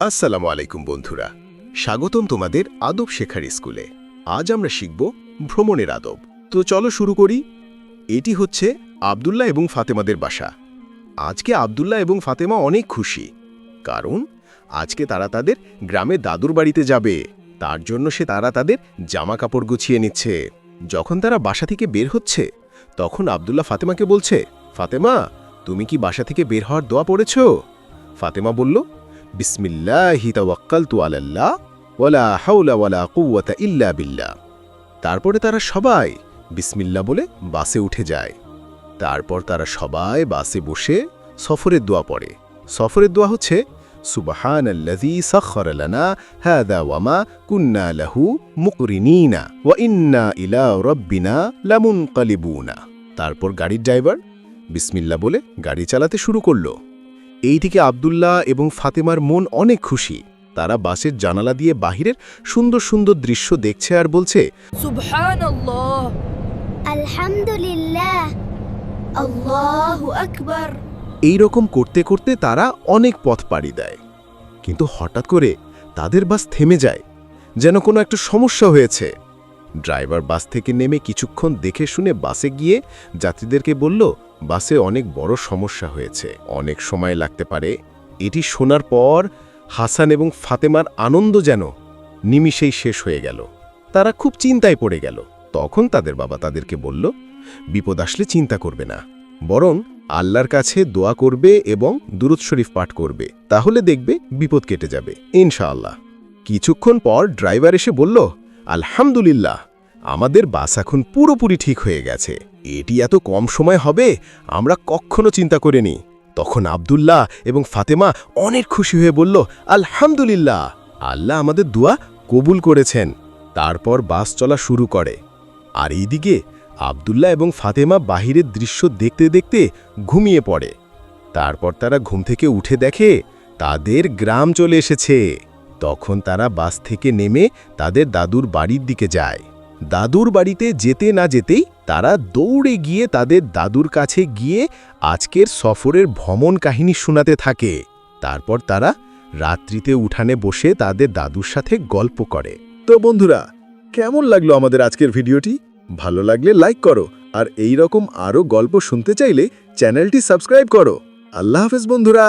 আসসালামু আলাইকুম বন্ধুরা, স্বাগতম তোমাদের আদব শেখার স্কুলে। আজ আমরা শিখব ভ্রমণের আদব। তো চলো শুরু করি। এটি হচ্ছে আব্দুল্লাহ এবং ফাতেমাদের বাসা। আজকে আব্দুল্লাহ এবং ফাতেমা অনেক খুশি, কারণ আজকে তারা তাদের গ্রামে দাদুর বাড়িতে যাবে। তার জন্য তারা তাদের জামা কাপড় গুছিয়ে নিচ্ছে। যখন তারা বাসা থেকে বের হচ্ছে, তখন আব্দুল্লাহ ফাতেমাকে বলছে, ফাতেমা, তুমি কি বাসা থেকে বের হওয়ার দোয়া পড়েছ? ফাতেমা বলল, বিসমিল্লাহি তাওয়াক্কালতু আলাল্লাহ ওয়ালা হাওলা ওয়ালা কুওয়াতা ইল্লা বিল্লাহ। তারপরে তারা সবাই বিসমিল্লাহ বলে বাসে উঠে যায়। তারপর তারা সবাই বাসে বসে সফরের দোয়া পড়ে। সফরের দোয়া হচ্ছে, সুবহানাল্লাযী সাখখারা লানা হাযা ওয়া মা কুন্না লাহু মুকরিনিনা ওয়া ইন্না ইলা রাব্বিনা লামুনকালিবুনা। তারপর গাড়ির ড্রাইভার বিসমিল্লাহ বলে গাড়ি চালাতে শুরু করলো। এইদিকে আব্দুল্লাহ এবং ফাতেমার মন অনেক খুশি। তারা বাসের জানালা দিয়ে বাহিরের সুন্দর সুন্দর দৃশ্য দেখছে আর বলছে, সুবহানাল্লাহ, আলহামদুলিল্লাহ, আল্লাহু আকবার। এই রকম করতে করতে তারা অনেক পথ পাড়ি দেয়। কিন্তু হঠাৎ করে তাদের বাস থেমে যায়, যেন কোনো একটা সমস্যা হয়েছে। ড্রাইভার বাস থেকে নেমে কিছুক্ষণ দেখে শুনে বাসে গিয়ে যাত্রীদেরকে বলল, বাসে অনেক বড় সমস্যা হয়েছে, অনেক সময় লাগতে পারে। এটি শোনার পর হাসান এবং ফাতেমার আনন্দ যেন নিমিষেই শেষ হয়ে গেল। তারা খুব চিন্তায় পড়ে গেল। তখন তাদের বাবা তাদেরকে বলল, বিপদ আসলে চিন্তা করবে না, বরং আল্লাহর কাছে দোয়া করবে এবং দুরূদ শরীফ পাঠ করবে, তাহলে দেখবে বিপদ কেটে যাবে ইনশাআল্লাহ। কিছুক্ষণ পর ড্রাইভার এসে বলল, আলহামদুলিল্লাহ, আমাদের বাস এখন পুরোপুরি ঠিক হয়ে গেছে। এটি এত কম সময় হবে আমরা কখনো চিন্তা করিনি। তখন আব্দুল্লাহ এবং ফাতেমা অনেক খুশি হয়ে বলল, আলহামদুলিল্লাহ, আল্লাহ আমাদের দোয়া কবুল করেছেন। তারপর বাস চলা শুরু করে। আর এইদিকে আব্দুল্লাহ এবং ফাতেমা বাহিরের দৃশ্য দেখতে দেখতে ঘুমিয়ে পড়ে। তারপর তারা ঘুম থেকে উঠে দেখে তাদের গ্রাম চলে এসেছে। তখন তারা বাস থেকে নেমে তাদের দাদুর বাড়ির দিকে যায়। দাদুর বাড়িতে যেতে না যেতেই তারা দৌড়ে গিয়ে তাদের দাদুর কাছে গিয়ে আজকের সফরের ভ্রমণ কাহিনী শোনাতে থাকে। তারপর তারা রাত্রিতে উঠানে বসে তাদের দাদুর সাথে গল্প করে। তো বন্ধুরা, কেমন লাগলো আমাদের আজকের ভিডিওটি? ভালো লাগলে লাইক করো, আর এই রকম আরও গল্প শুনতে চাইলে চ্যানেলটি সাবস্ক্রাইব করো। আল্লাহ হাফেজ বন্ধুরা।